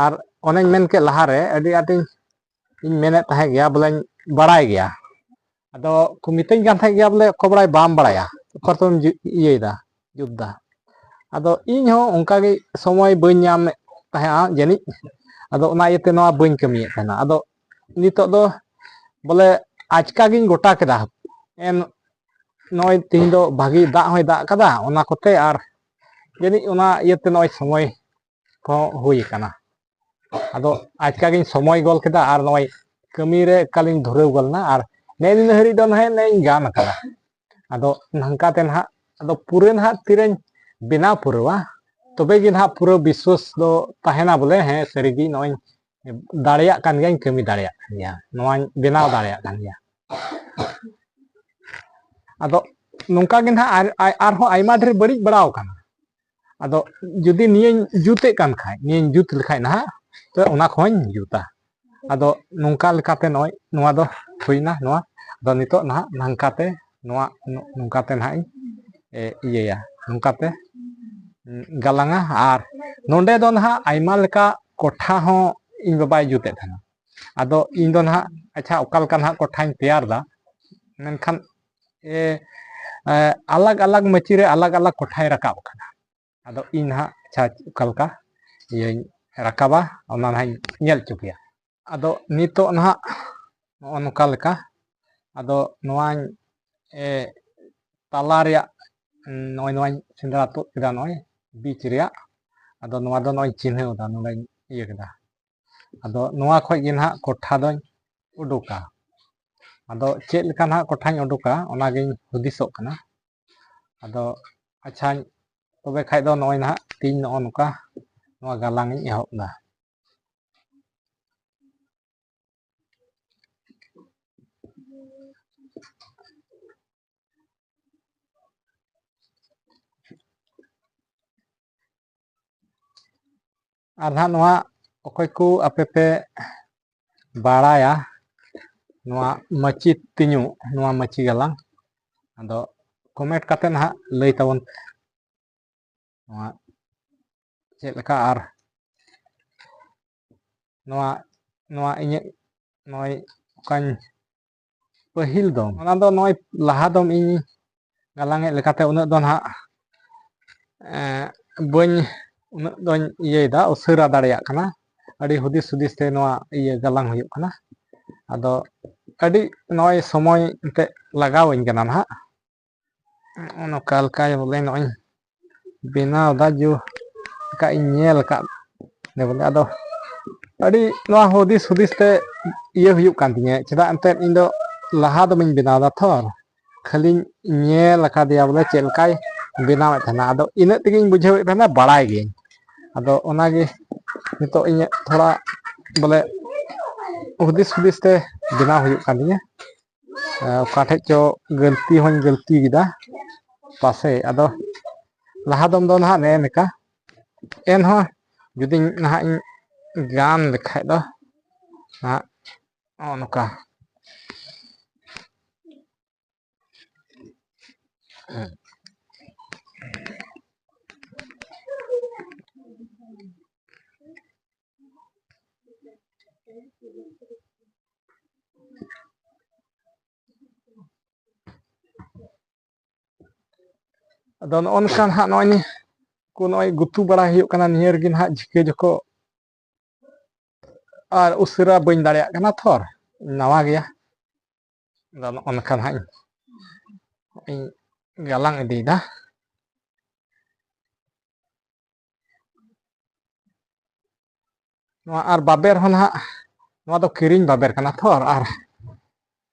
ᱟᱨ ᱚᱱᱮᱧ ᱢᱮᱱ ᱠᱮᱫ ᱞᱟᱦᱟᱨᱮ ᱟᱹᱰᱤ ᱟᱸᱴᱤᱧ ᱢᱮᱱᱮᱫ ᱛᱟᱦᱮᱸ ᱜᱮᱭᱟ ᱵᱚᱞᱮᱧ ᱵᱟᱲᱟᱭ ᱜᱮᱭᱟ, ᱟᱫᱚ ᱠᱚ ᱢᱤᱛᱟᱹᱧ ᱠᱟᱱ ᱛᱟᱦᱮᱸ ᱜᱮᱭᱟ ᱵᱚᱞᱮ ᱚᱠᱚᱭ ᱵᱟᱲᱟᱭ ᱵᱟᱢ ᱵᱟᱲᱟᱭᱟ, ᱚᱠᱟᱨᱮᱢ ᱤᱭᱟᱹᱭᱮᱫᱟ ᱡᱩᱛᱫᱟ᱾ ᱟᱫᱚ ᱤᱧ ᱦᱚᱸ ᱚᱱᱠᱟᱜᱮ ᱥᱚᱢᱚᱭ ᱵᱟᱹᱧ ᱧᱟᱢᱮᱫ ᱛᱟᱦᱮᱸᱜᱼᱟ ᱡᱟᱹᱱᱤᱡ, ᱟᱫᱚ ᱚᱱᱟ ᱤᱭᱟᱹᱛᱮ ᱱᱚᱣᱟ ᱵᱟᱹᱧ ᱠᱟᱹᱢᱤᱭᱮᱫ ᱛᱟᱦᱮᱱᱟ᱾ ᱟᱫᱚ ᱱᱤᱛᱚᱜ ᱫᱚ ᱵᱚᱞᱮ ᱟᱪᱠᱟ ᱜᱤᱧ ᱜᱚᱴᱟ ᱠᱮᱫᱟ, ᱱᱚᱜᱼᱚᱭ ᱛᱤᱦᱤᱧ ᱫᱚ ᱵᱷᱟᱜᱤ ᱫᱟᱜ ᱦᱚᱸᱭ ᱫᱟᱜ ᱠᱟᱫᱟ ᱚᱱᱟ ᱠᱚᱛᱮ, ᱟᱨ ᱡᱟᱹᱱᱤᱡ ᱚᱱᱟ ᱤᱭᱟᱹᱛᱮ ᱱᱚᱜᱼᱚᱭ ᱥᱚᱢᱚᱭ ᱠᱚᱦᱚᱸ ᱦᱩᱭ ᱟᱠᱟᱱᱟ᱾ ᱟᱫᱚ ᱟᱪᱠᱟ ᱜᱤᱧ ᱥᱚᱢᱚᱭ ᱜᱚᱞ ᱠᱮᱫᱟ ᱟᱨ ᱱᱚᱜᱼᱚᱭ ᱠᱟᱹᱢᱤᱨᱮ ᱮᱠᱟᱞᱤᱧ ᱫᱷᱩᱨᱟᱹᱣ ᱜᱚᱫᱱᱟ, ᱟᱨ ᱱᱤᱱᱟᱹ ᱦᱟᱹᱨᱤᱡ ᱫᱚ ᱱᱮᱧ ᱜᱟᱱ ᱟᱠᱟᱫᱟ᱾ ᱟᱫᱚ ᱱᱚᱝᱠᱟᱛᱮ ᱱᱟᱦᱟᱜ ᱟᱫᱚ ᱯᱩᱨᱟᱹ ᱱᱟᱦᱟᱜ ᱛᱤᱨᱮᱧ ᱵᱮᱱᱟᱣ ᱯᱩᱨᱟᱹᱣᱟ ᱛᱚᱵᱮ ᱜᱮ ᱱᱟᱦᱟᱜ ᱯᱩᱨᱟᱹ ᱵᱤᱥᱣᱟᱥ ᱫᱚ ᱛᱟᱦᱮᱱᱟ ᱵᱚᱞᱮ ᱦᱮᱸ ᱥᱟᱹᱨᱤᱜᱮ ᱱᱚᱜᱼᱚᱭ ᱫᱟᱲᱮᱭᱟᱜ ᱠᱟᱱ ᱜᱤᱭᱟᱹᱧ, ᱠᱟᱹᱢᱤ ᱫᱟᱲᱮᱭᱟᱜ ᱠᱟᱱ ᱜᱮᱭᱟ, ᱱᱚᱣᱟᱧ ᱵᱮᱱᱟᱣ ᱫᱟᱲᱮᱭᱟᱜ ᱠᱟᱱ ᱜᱮᱭᱟ᱾ ᱟᱫᱚ ᱱᱚᱝᱠᱟ ᱜᱮ ᱱᱟᱦᱟᱜ ᱟᱨᱦᱚᱸ ᱟᱭᱢᱟ ᱰᱷᱮᱨ ᱵᱟᱹᱲᱤᱡ ᱵᱟᱲᱟᱣ ᱠᱟᱱᱟ᱾ ᱟᱫᱚ ᱡᱩᱫᱤ ᱱᱤᱭᱟᱹᱧ ᱡᱩᱛᱮᱫ ᱠᱟᱱ ᱠᱷᱟᱡ, ᱱᱤᱭᱟᱹᱧ ᱡᱩᱛ ᱞᱮᱠᱷᱟᱡ ᱱᱟᱦᱟᱜ ᱛᱚ ᱚᱱᱟ ᱠᱚᱦᱚᱸᱧ ᱡᱩᱛᱟ᱾ ᱟᱫᱚ ᱱᱚᱝᱠᱟ ᱞᱮᱠᱟᱛᱮ ᱱᱚᱜᱼᱚᱭ ᱱᱚᱣᱟ ᱫᱚ ᱦᱩᱭᱱᱟ ᱱᱚᱣᱟ, ᱟᱫᱚ ᱱᱤᱛᱚᱜ ᱱᱟᱦᱟᱜ ᱱᱚᱝᱠᱟᱛᱮ ᱱᱚᱣᱟ ᱱᱚᱝᱠᱟᱛᱮ ᱱᱟᱦᱟᱜ ᱤᱧ ᱤᱭᱟᱹᱭᱟ, ᱱᱚᱝᱠᱟᱛᱮ ᱜᱟᱞᱟᱝᱼᱟ᱾ ᱟᱨ ᱱᱚᱰᱮ ᱫᱚ ᱱᱟᱦᱟᱜ ᱟᱭᱢᱟ ᱞᱮᱠᱟ ᱠᱚᱴᱷᱟ ᱦᱚᱸ ᱤᱧ ᱵᱟᱵᱟᱭ ᱡᱩᱛᱮᱫ ᱛᱟᱦᱮᱱᱟ᱾ ᱟᱫᱚ ᱤᱧ ᱫᱚ ᱱᱟᱦᱟᱜ ᱟᱪᱪᱷᱟ ᱚᱠᱟ ᱞᱮᱠᱟ ᱱᱟᱦᱟᱜ ᱠᱚᱴᱷᱟᱧ ᱛᱮᱭᱟᱨ ᱫᱟ, ᱢᱮᱱᱠᱷᱟᱱ ᱟᱞᱟᱜ ᱟᱞᱟᱜ ᱢᱟᱹᱪᱤ ᱨᱮ ᱟᱞᱟᱜ ᱟᱞᱟᱜ ᱠᱚᱴᱷᱟᱭ ᱨᱟᱠᱟᱵ ᱟᱠᱟᱱᱟ᱾ ᱟᱫᱚ ᱤᱧ ᱱᱟᱦᱟᱜ ᱟᱪᱪᱷᱟ ᱚᱠᱟ ᱞᱮᱠᱟ ᱤᱭᱟᱹᱧ ᱨᱟᱠᱟᱵᱟ ᱚᱱᱟ ᱱᱟᱦᱟᱜ ᱤᱧ ᱧᱮᱞ ᱦᱚᱪᱚ ᱯᱮᱭᱟ᱾ ᱟᱫᱚ ᱱᱤᱛᱚᱜ ᱱᱟᱦᱟᱜ ᱱᱚᱜᱼᱚ ᱱᱚᱝᱠᱟ ᱞᱮᱠᱟ, ᱟᱫᱚ ᱱᱚᱣᱟᱧ ᱛᱟᱞᱟ ᱨᱮᱭᱟᱜ ᱱᱚᱜᱼᱚᱭ ᱱᱚᱣᱟᱧ ᱥᱮᱸᱫᱽᱨᱟ ᱛᱩᱫ ᱠᱮᱫᱟ, ᱱᱚᱜᱼᱚᱭ ᱵᱤᱪ ᱨᱮᱭᱟᱜ, ᱟᱫᱚ ᱱᱚᱣᱟ ᱫᱚ ᱱᱚᱜᱼᱚᱭ ᱪᱤᱱᱦᱟᱹᱣ ᱮᱫᱟ, ᱱᱚᱰᱮᱧ ᱤᱭᱟᱹ ᱠᱮᱫᱟ᱾ ᱟᱫᱚ ᱱᱚᱣᱟ ᱠᱷᱚᱡ ᱜᱮ ᱱᱟᱦᱟᱜ ᱠᱚᱴᱷᱟ ᱫᱚᱧ ᱩᱰᱩᱠᱟ᱾ ᱟᱫᱚ ᱪᱮᱫ ᱞᱮᱠᱟ ᱱᱟᱦᱟᱜ ᱠᱚᱴᱷᱟᱧ ᱩᱰᱩᱠᱟ ᱚᱱᱟᱜᱤᱧ ᱦᱩᱫᱤᱥᱚᱜ ᱠᱟᱱᱟ᱾ ᱟᱫᱚ ᱟᱪᱪᱷᱟᱧ ᱛᱚᱵᱮ ᱠᱷᱟᱡ ᱫᱚ ᱱᱚᱜᱼᱚᱭ ᱱᱟᱦᱟᱜ ᱛᱤᱦᱤᱧ ᱱᱚᱜᱼᱚ ᱱᱚᱝᱠᱟ ᱱᱚᱣᱟ ᱜᱟᱞᱟᱝ ᱤᱧ ᱮᱦᱚᱵ ᱮᱫᱟ᱾ ᱟᱨ ᱱᱟᱦᱟᱜ ᱱᱚᱣᱟ ᱚᱠᱚᱭ ᱠᱚ ᱟᱯᱮ ᱯᱮ ᱵᱟᱲᱟᱭᱟ ᱱᱚᱣᱟ ᱢᱟᱹᱪᱤ ᱛᱮᱧᱩᱜ, ᱱᱚᱣᱟ ᱢᱟᱹᱪᱤ ᱜᱟᱞᱟᱝ, ᱟᱫᱚ ᱠᱚᱢᱮᱱᱴ ᱠᱟᱛᱮ ᱱᱟᱦᱟᱜ ᱞᱟᱹᱭ ᱛᱟᱵᱚᱱ ᱯᱮ ᱱᱚᱣᱟ ᱪᱮᱫ ᱞᱮᱠᱟ᱾ ᱟᱨ ᱱᱚᱣᱟ ᱤᱧᱟᱹᱜ ᱱᱚᱜᱼᱚᱭ ᱚᱠᱟᱧ ᱯᱟᱹᱦᱤᱞ ᱫᱚᱢ, ᱚᱱᱟ ᱫᱚ ᱱᱚᱜᱼᱚᱭ ᱞᱟᱦᱟ ᱫᱚᱢ ᱤᱧ ᱜᱟᱞᱟᱝᱮᱫ ᱞᱮᱠᱟᱛᱮ ᱩᱱᱟᱹᱜ ᱫᱚ ᱱᱟᱦᱟᱜ ᱵᱟᱹᱧ ᱩᱱᱟᱹᱜ ᱫᱚᱧ ᱤᱭᱟᱹᱭᱮᱫᱟ, ᱩᱥᱟᱹᱨᱟ ᱫᱟᱲᱮᱭᱟᱜ ᱠᱟᱱᱟ᱾ ᱟᱹᱰᱤ ᱦᱩᱫᱤᱥ ᱦᱩᱫᱤᱥ ᱛᱮ ᱱᱚᱣᱟ ᱤᱭᱟᱹ ᱜᱟᱞᱟᱝ ᱦᱩᱭᱩᱜ ᱠᱟᱱᱟ᱾ ᱟᱫᱚ ᱟᱹᱰᱤ ᱱᱚᱜᱼᱚᱭ ᱥᱚᱢᱚᱭ ᱮᱱᱛᱮᱫ ᱞᱟᱜᱟᱣᱟᱹᱧ ᱠᱟᱱᱟ ᱱᱟᱦᱟᱜ, ᱱᱚᱝᱠᱟ ᱞᱮᱠᱟ ᱵᱚᱞᱮ ᱱᱚᱜᱼᱚᱭ ᱵᱮᱱᱟᱣᱫᱟ ᱡᱚ ᱞᱮᱠᱟ ᱤᱧ ᱧᱮᱞ ᱟᱠᱟᱫ ᱵᱚᱞᱮ᱾ ᱟᱫᱚ ᱟᱹᱰᱤ ᱱᱚᱣᱟ ᱦᱩᱫᱤᱥ ᱦᱩᱫᱤᱥ ᱛᱮ ᱤᱭᱟᱹ ᱦᱩᱭᱩᱜ ᱠᱟᱱ ᱛᱤᱧᱟᱹ, ᱪᱮᱫᱟᱜ ᱮᱱᱛᱮᱫ ᱤᱧ ᱫᱚ ᱞᱟᱦᱟ ᱫᱚᱢᱮᱧ ᱵᱮᱱᱟᱣᱫᱟ ᱛᱷᱚ, ᱠᱷᱟᱹᱞᱤᱧ ᱧᱮᱞ ᱟᱠᱟᱫᱮᱭᱟ ᱵᱚᱞᱮ ᱪᱮᱫ ᱞᱮᱠᱟᱭ ᱵᱮᱱᱟᱣᱮᱫ ᱛᱟᱦᱮᱱᱟ᱾ ᱟᱫᱚ ᱤᱱᱟᱹᱜ ᱛᱮᱜᱮᱧ ᱵᱩᱡᱷᱟᱹᱣᱮᱫ ᱛᱟᱦᱮᱱᱟ ᱵᱟᱲᱟᱭ ᱜᱤᱭᱟᱹᱧ᱾ ᱟᱫᱚ ᱚᱱᱟᱜᱮ ᱱᱤᱛᱚᱜ ᱤᱧᱟᱹᱜ ᱛᱷᱚᱲᱟ ᱵᱚᱞᱮ ᱦᱩᱫᱤᱥ ᱦᱩᱫᱤᱥ ᱛᱮ ᱵᱮᱱᱟᱣ ᱦᱩᱭᱩᱜ ᱠᱟᱱ ᱛᱤᱧᱟᱹ᱾ ᱚᱠᱟ ᱴᱷᱮᱡ ᱪᱚ ᱜᱟᱹᱞᱛᱤ ᱦᱚᱧ ᱜᱟᱹᱞᱛᱤ ᱠᱮᱫᱟ ᱯᱟᱥᱮᱡ, ᱟᱫᱚ ᱞᱟᱦᱟ ᱫᱚᱢ ᱫᱚ ᱱᱟᱦᱟᱜ ᱱᱮᱜᱼᱮ ᱱᱮᱠᱟ, ᱮᱱᱦᱚᱸ ᱡᱩᱫᱤ ᱱᱟᱦᱟᱜ ᱤᱧ ᱜᱟᱱ ᱞᱮᱠᱷᱟᱡ ᱫᱚ ᱱᱟᱦᱟᱜ ᱱᱚᱜᱼᱚ ᱱᱚᱝᱠᱟ ᱟᱫᱚ ᱱᱚᱜᱼᱚ ᱱᱚᱝᱠᱟ ᱱᱟᱦᱟᱜ ᱱᱚᱜᱼᱚᱭ ᱜᱩᱛᱩ ᱵᱟᱲᱟᱭ ᱦᱩᱭᱩᱜ ᱠᱟᱱᱟ ᱱᱤᱭᱟᱹ ᱨᱮᱜᱮ ᱱᱟᱦᱟᱜ ᱡᱷᱤᱠᱟᱹ ᱡᱚᱠᱷᱚ, ᱟᱨ ᱩᱥᱟᱹᱨᱟ ᱵᱟᱹᱧ ᱫᱟᱲᱮᱭᱟᱜ ᱠᱟᱱᱟ ᱛᱷᱚᱨ, ᱱᱟᱣᱟ ᱜᱮᱭᱟ᱾ ᱟᱫᱚ ᱱᱚᱜᱼᱚ ᱱᱚᱝᱠᱟ ᱱᱟᱦᱟᱜ ᱤᱧ ᱜᱟᱞᱟᱝ ᱤᱫᱤᱭᱮᱫᱟ᱾ ᱱᱚᱣᱟ ᱟᱨ ᱵᱟᱵᱮᱨ ᱦᱚᱸ ᱱᱟᱦᱟᱜ ᱱᱚᱣᱟ ᱫᱚ ᱠᱤᱨᱤᱧ ᱵᱟᱵᱮᱨ ᱠᱟᱱᱟ ᱛᱷᱚᱨ, ᱟᱨ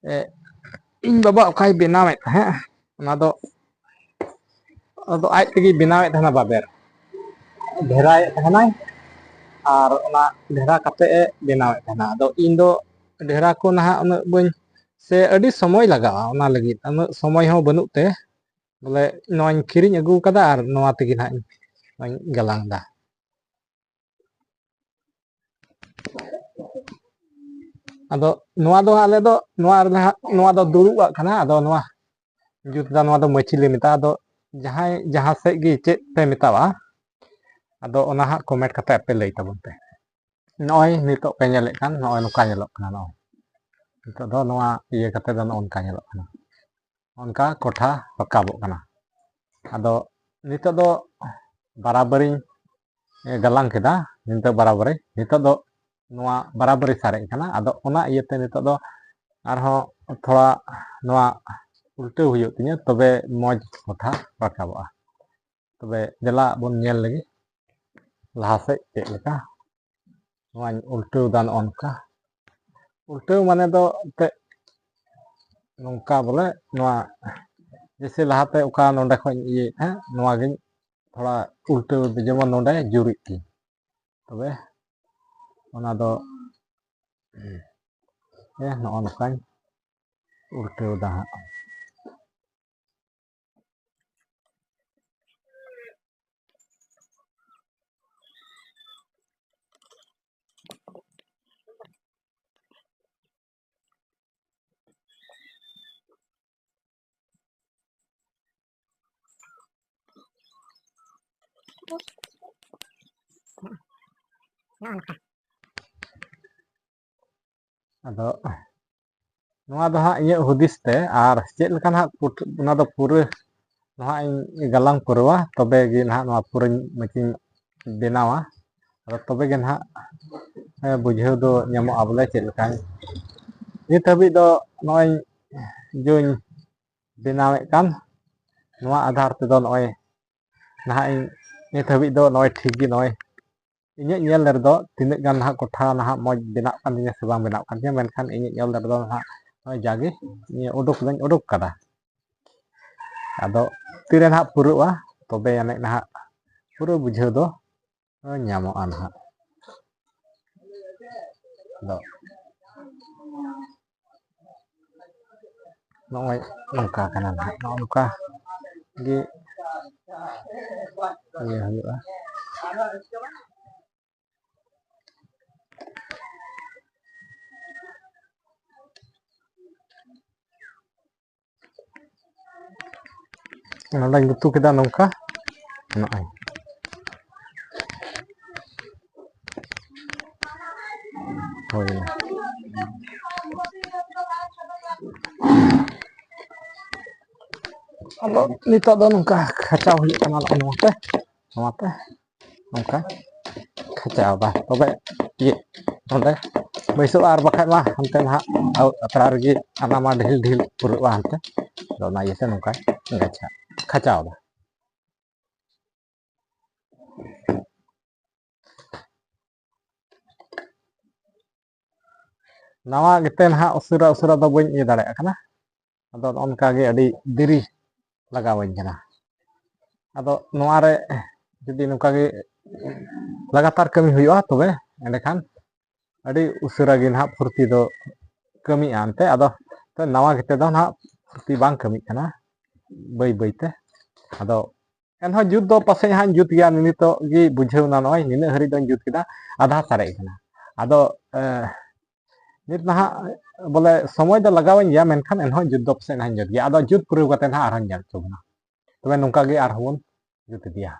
ᱤᱧ ᱵᱟᱵᱟ ᱚᱠᱟᱭ ᱵᱮᱱᱟᱣᱮᱫ ᱛᱟᱦᱮᱸᱫ ᱚᱱᱟ ᱫᱚ ᱟᱫᱚ ᱟᱡ ᱛᱮᱜᱮ ᱵᱮᱱᱟᱣᱮᱫ ᱛᱟᱦᱮᱱᱟ ᱵᱟᱵᱮᱨ, ᱰᱷᱮᱨᱟᱭᱮᱫ ᱛᱟᱦᱮᱱᱟᱭ ᱟᱨ ᱚᱱᱟ ᱰᱷᱮᱨᱟ ᱠᱟᱛᱮᱫ ᱮ ᱵᱮᱱᱟᱣᱮᱫ ᱛᱟᱦᱮᱱᱟ᱾ ᱟᱫᱚ ᱤᱧ ᱫᱚ ᱰᱷᱮᱨᱟ ᱠᱚ ᱱᱟᱦᱟᱜ ᱩᱱᱟᱹᱜ ᱵᱟᱹᱧ, ᱥᱮ ᱟᱹᱰᱤ ᱥᱚᱢᱚᱭ ᱞᱟᱜᱟᱜᱼᱟ ᱚᱱᱟ ᱞᱟᱹᱜᱤᱫ, ᱩᱱᱟᱹᱜ ᱥᱚᱢᱚᱭ ᱦᱚᱸ ᱵᱟᱹᱱᱩᱜ ᱛᱮ ᱵᱚᱞᱮ ᱱᱚᱣᱟᱧ ᱠᱤᱨᱤᱧ ᱟᱹᱜᱩ ᱠᱟᱫᱟ ᱟᱨ ᱱᱚᱣᱟ ᱛᱮᱜᱮ ᱱᱟᱦᱟᱜ ᱤᱧ ᱜᱟᱞᱟᱝ ᱮᱫᱟ᱾ ᱟᱫᱚ ᱱᱚᱣᱟ ᱫᱚ ᱟᱞᱮ ᱫᱚ ᱱᱚᱣᱟ ᱫᱚ ᱫᱩᱲᱩᱵᱟᱜ ᱠᱟᱱᱟ᱾ ᱟᱫᱚ ᱱᱚᱣᱟ ᱡᱩᱛ ᱫᱟ ᱱᱚᱣᱟ ᱫᱚ ᱢᱟᱹᱪᱤ ᱞᱮ ᱢᱮᱛᱟᱜᱼᱟ᱾ ᱟᱫᱚ ᱡᱟᱦᱟᱸᱭ ᱡᱟᱦᱟᱸ ᱥᱮᱫ ᱜᱮ ᱪᱮᱫ ᱯᱮ ᱢᱮᱛᱟᱣᱟᱜᱼᱟ, ᱟᱫᱚ ᱚᱱᱟ ᱦᱟᱸᱜ ᱠᱚᱢᱮᱱᱴ ᱠᱟᱛᱮ ᱯᱮ ᱞᱟᱹᱭ ᱛᱟᱵᱚᱱ ᱯᱮ᱾ ᱱᱚᱜᱼᱚᱭ ᱱᱤᱛᱚᱜ ᱯᱮ ᱧᱮᱞᱮᱫ ᱠᱟᱱ ᱱᱚᱜᱼᱚᱭ ᱱᱚᱝᱠᱟ ᱧᱮᱞᱚᱜ ᱠᱟᱱᱟ ᱱᱚᱜᱼᱚᱭ ᱱᱤᱛᱚᱜ ᱫᱚ ᱱᱚᱣᱟ ᱤᱭᱟᱹ ᱠᱟᱛᱮ ᱫᱚ ᱱᱚᱝᱠᱟ ᱧᱮᱞᱚᱜ ᱠᱟᱱᱟ ᱚᱱᱠᱟ ᱠᱚᱴᱷᱟ ᱨᱟᱠᱟᱵᱚᱜ ᱠᱟᱱᱟ ᱟᱫᱚ ᱱᱤᱛᱚᱜ ᱫᱚ ᱵᱟᱨᱟᱵᱟᱨᱤᱧ ᱜᱟᱞᱟᱝ ᱠᱮᱫᱟ ᱱᱤᱛᱚᱜ ᱫᱚ ᱱᱚᱣᱟ ᱵᱟᱨᱟᱵᱟᱨᱤ ᱥᱟᱨᱮᱡ ᱠᱟᱱᱟ ᱟᱫᱚ ᱚᱱᱟ ᱤᱭᱟᱹᱛᱮ ᱱᱤᱛᱚᱜ ᱫᱚ ᱟᱨᱦᱚᱸ ᱛᱷᱚᱲᱟ ᱱᱚᱣᱟ ᱩल्ᱴᱟᱹᱣ ᱦᱩᱭᱩᱜ ᱛᱤᱧᱟᱹ ᱛᱚᱵᱮ ᱢᱚᱡᱽ ᱠᱚᱴᱷᱟ ᱨᱟᱠᱟᱵᱚᱜᱼᱟ ᱛᱚᱵᱮ ᱫᱮᱞᱟ ᱵᱚᱱ ᱧᱮᱞ ᱞᱮᱜᱮ ᱞᱟᱦᱟ ᱥᱮᱫ ᱪᱮᱫ ᱞᱮᱠᱟ ᱱᱚᱣᱟᱧ ᱩल्ᱴᱟᱹᱣᱫᱟ ᱱᱚᱜᱼᱚ ᱱᱚᱝᱠᱟ ᱩल्ᱴᱟᱹᱣ ᱢᱟᱱᱮ ᱫᱚ ᱮᱱᱛᱮᱫ ᱱᱚᱝᱠᱟ ᱵᱚᱞᱮ ᱱᱚᱣᱟ ᱡᱮᱥᱮ ᱞᱟᱦᱟᱛᱮ ᱚᱠᱟ ᱱᱚᱰᱮ ᱠᱷᱚᱡ ᱤᱧ ᱤᱭᱟᱹᱭᱮᱫ ᱛᱟᱦᱮᱸ ᱱᱚᱣᱟᱜᱤᱧ ᱛᱷᱚᱲᱟ ᱩल्ᱴᱟᱹᱣ ᱡᱮᱢᱚᱱ ᱱᱚᱰᱮ ᱡᱩᱨᱤᱜ ᱛᱤᱧ ᱛᱚᱵᱮ ᱚᱱᱟ ᱫᱚ ᱱᱚᱜᱼᱚ ᱱᱚᱝकाᱧ ᱩल्टᱟᱹᱣᱫᱟ ᱦᱟᱸᱜ ᱟᱫᱚ ᱱᱚᱣᱟ ᱫᱚ ᱦᱟᱸᱜ ᱤᱧᱟᱹᱜ ᱦᱩᱫᱤᱥ ᱛᱮ ᱟᱨ ᱪᱮᱫ ᱞᱮᱠᱟ ᱱᱟᱦᱟᱜ ᱚᱱᱟ ᱫᱚ ᱯᱩᱨᱟᱹ ᱱᱟᱦᱟᱜ ᱤᱧ ᱜᱟᱞᱟᱝ ᱯᱩᱨᱟᱹᱣᱟ ᱛᱚᱵᱮ ᱜᱮ ᱱᱟᱦᱟᱜ ᱱᱚᱣᱟ ᱯᱩᱨᱟᱹᱧ ᱢᱟᱹᱪᱤᱧ ᱵᱮᱱᱟᱣᱟ ᱟᱫᱚ ᱛᱚᱵᱮ ᱜᱮ ᱱᱟᱦᱟᱜ ᱵᱩᱡᱷᱟᱹᱣ ᱫᱚ ᱧᱟᱢᱚᱜᱼᱟ ᱵᱚᱞᱮ ᱪᱮᱫ ᱞᱮᱠᱟᱧ ᱱᱤᱛ ᱦᱟᱹᱵᱤᱡ ᱫᱚ ᱱᱚᱜᱼᱚᱭ ᱡᱚᱧ ᱵᱮᱱᱟᱣᱮᱫ ᱠᱟᱱ ᱱᱚᱣᱟ ᱟᱫᱷᱟᱨ ᱛᱮᱫᱚ ᱱᱚᱜᱼᱚᱭ ᱱᱟᱦᱟᱜ ᱤᱧ ᱱᱤᱛ ᱦᱟᱹᱵᱤᱡ ᱫᱚ ᱱᱚᱜᱼᱚᱭ ᱴᱷᱤᱠ ᱜᱮ ᱱᱚᱜᱼᱚᱭ ᱤᱧᱟᱹᱜ ᱧᱮᱞ ᱨᱮᱫᱚ ᱛᱤᱱᱟᱹᱜ ᱜᱟᱱ ᱱᱟᱦᱟᱜ ᱠᱚᱴᱷᱟ ᱱᱟᱦᱟᱜ ᱢᱚᱡᱽ ᱵᱮᱱᱟᱜ ᱠᱟᱱ ᱛᱤᱧᱟᱹ ᱥᱮ ᱵᱟᱝ ᱵᱮᱱᱟᱜ ᱠᱟᱱ ᱛᱤᱧᱟᱹ ᱢᱮᱱᱠᱷᱟᱱ ᱤᱧᱟᱹᱜ ᱧᱮᱞ ᱨᱮᱫᱚ ᱱᱟᱦᱟᱜ ᱱᱚᱜᱼᱚᱭ ᱡᱟᱜᱮ ᱩᱰᱩᱠ ᱫᱚᱧ ᱩᱰᱩᱠ ᱠᱟᱫᱟ ᱟᱫᱚ ᱛᱤᱨᱮ ᱱᱟᱦᱟᱜ ᱯᱩᱨᱟᱹᱜᱼᱟ ᱛᱚᱵᱮ ᱟᱹᱱᱤᱡ ᱱᱟᱦᱟᱜ ᱯᱩᱨᱟᱹ ᱵᱩᱡᱷᱟᱹᱣ ᱫᱚ ᱧᱟᱢᱚᱜᱼᱟ ᱱᱟᱦᱟᱜ ᱟᱫᱚ ᱱᱚᱜᱼᱚᱭ ᱱᱚᱝᱠᱟ ᱠᱟᱱᱟ ᱱᱟᱦᱟᱜ ᱱᱚᱜᱼᱚ ᱱᱚᱝᱠᱟ ᱜᱮ ᱤᱭᱟᱹ ᱦᱩᱭᱩᱜᱼᱟ ᱱᱚᱰᱮᱧ ᱜᱩᱛᱩ ᱠᱮᱫᱟ ᱱᱚᱝᱠᱟ ᱱᱚᱜᱼᱚᱭ ᱦᱳᱭ ᱟᱫᱚ ᱱᱤᱛᱚᱜ ᱫᱚ ᱱᱚᱝᱠᱟ ᱠᱷᱟᱸᱪᱟᱣ ᱦᱩᱭᱩᱜ ᱠᱟᱱᱟ ᱱᱚᱣᱟᱛᱮ ᱱᱚᱝᱠᱟ ᱠᱷᱟᱸᱪᱟᱣᱫᱟ ᱛᱚᱵᱮ ᱤᱭᱟᱹ ᱱᱚᱸᱰᱮ ᱵᱟᱹᱭᱥᱟᱹᱜᱼᱟ ᱟᱨ ᱵᱟᱠᱷᱟᱡ ᱢᱟ ᱦᱟᱱᱛᱮ ᱱᱟᱦᱟᱜ ᱟᱛᱨᱟ ᱨᱮᱜᱮ ᱦᱟᱱᱟ ᱢᱟ ᱰᱷᱤᱞ ᱰᱷᱤᱞ ᱯᱩᱨᱟᱹᱜᱼᱟ ᱦᱟᱱᱛᱮ ᱟᱫᱚ ᱚᱱᱟ ᱤᱭᱟᱹᱛᱮ ᱱᱚᱝᱠᱟᱧ ᱠᱷᱟᱸᱪᱟᱣᱫᱟ ᱱᱟᱣᱟ ᱜᱮᱛᱮ ᱱᱟᱦᱟᱜ ᱩᱥᱟᱹᱨᱟ ᱫᱚ ᱵᱟᱹᱧ ᱤᱭᱟᱹ ᱫᱟᱲᱮᱭᱟᱜ ᱠᱟᱱᱟ ᱟᱫᱚ ᱱᱚᱜᱼᱚ ᱱᱚᱝᱠᱟ ᱜᱮ ᱟᱹᱰᱤ ᱫᱮᱨᱤ ᱞᱟᱜᱟᱣᱟᱹᱧ ᱠᱟᱱᱟ ᱟᱫᱚ ᱱᱚᱣᱟᱨᱮ ᱡᱩᱫᱤ ᱱᱚᱝᱠᱟ ᱜᱮ ᱞᱟᱜᱟᱛᱟᱨ ᱠᱟᱹᱢᱤ ᱦᱩᱭᱩᱜᱼᱟ ᱛᱚᱵᱮ ᱮᱸᱰᱮᱠᱷᱟᱱ ᱟᱹᱰᱤ ᱩᱥᱟᱹᱨᱟ ᱜᱮ ᱱᱟᱦᱟᱜ ᱯᱷᱩᱨᱛᱤ ᱫᱚ ᱠᱟᱹᱢᱤᱜᱼᱟ ᱮᱱᱛᱮ ᱟᱫᱚ ᱱᱟᱣᱟ ᱜᱮᱛᱮ ᱫᱚ ᱱᱟᱦᱟᱜ ᱯᱷᱩᱨᱛᱤ ᱵᱟᱝ ᱠᱟᱹᱢᱤᱜ ᱠᱟᱱᱟ ᱵᱟᱹᱭ ᱵᱟᱹᱭᱛᱮ ᱟᱫᱚ ᱮᱱᱦᱚᱸ ᱡᱩᱛ ᱫᱚ ᱯᱟᱥᱮᱡ ᱦᱟᱸᱜ ᱡᱩᱛ ᱜᱮᱭᱟ ᱱᱤᱛᱚᱜ ᱜᱮ ᱵᱩᱡᱷᱟᱹᱣᱱᱟ ᱱᱚᱜᱼᱚᱭ ᱱᱤᱱᱟᱹᱜ ᱦᱟᱹᱨᱤᱡ ᱫᱚᱧ ᱡᱩᱛ ᱠᱮᱫᱟ ᱟᱫᱷᱟ ᱥᱟᱨᱮᱡ ᱠᱟᱱᱟ ᱟᱫᱚ ᱱᱤᱛ ᱱᱟᱦᱟᱜ ᱵᱚᱞᱮ ᱥᱚᱢᱚᱭ ᱫᱚ ᱞᱟᱜᱟᱣᱤᱧ ᱜᱮᱭᱟ ᱢᱮᱱᱠᱷᱟᱱ ᱮᱱᱦᱚᱸ ᱡᱩᱛ ᱫᱚ ᱯᱟᱥᱮᱡ ᱱᱟᱦᱟᱜ ᱤᱧ ᱡᱩᱛ ᱜᱮᱭᱟ ᱟᱫᱚ ᱡᱩᱛ ᱯᱩᱨᱟᱹᱣ ᱠᱟᱛᱮ ᱱᱟᱦᱟᱜ ᱟᱨᱦᱚᱸᱧ ᱧᱮᱞ ᱦᱚᱪᱚ ᱵᱚᱱᱟ ᱛᱚᱵᱮ ᱱᱚᱝᱠᱟ ᱜᱮ ᱟᱨᱦᱚᱸ ᱵᱚᱱ ᱡᱩᱛ ᱤᱫᱤᱭᱟ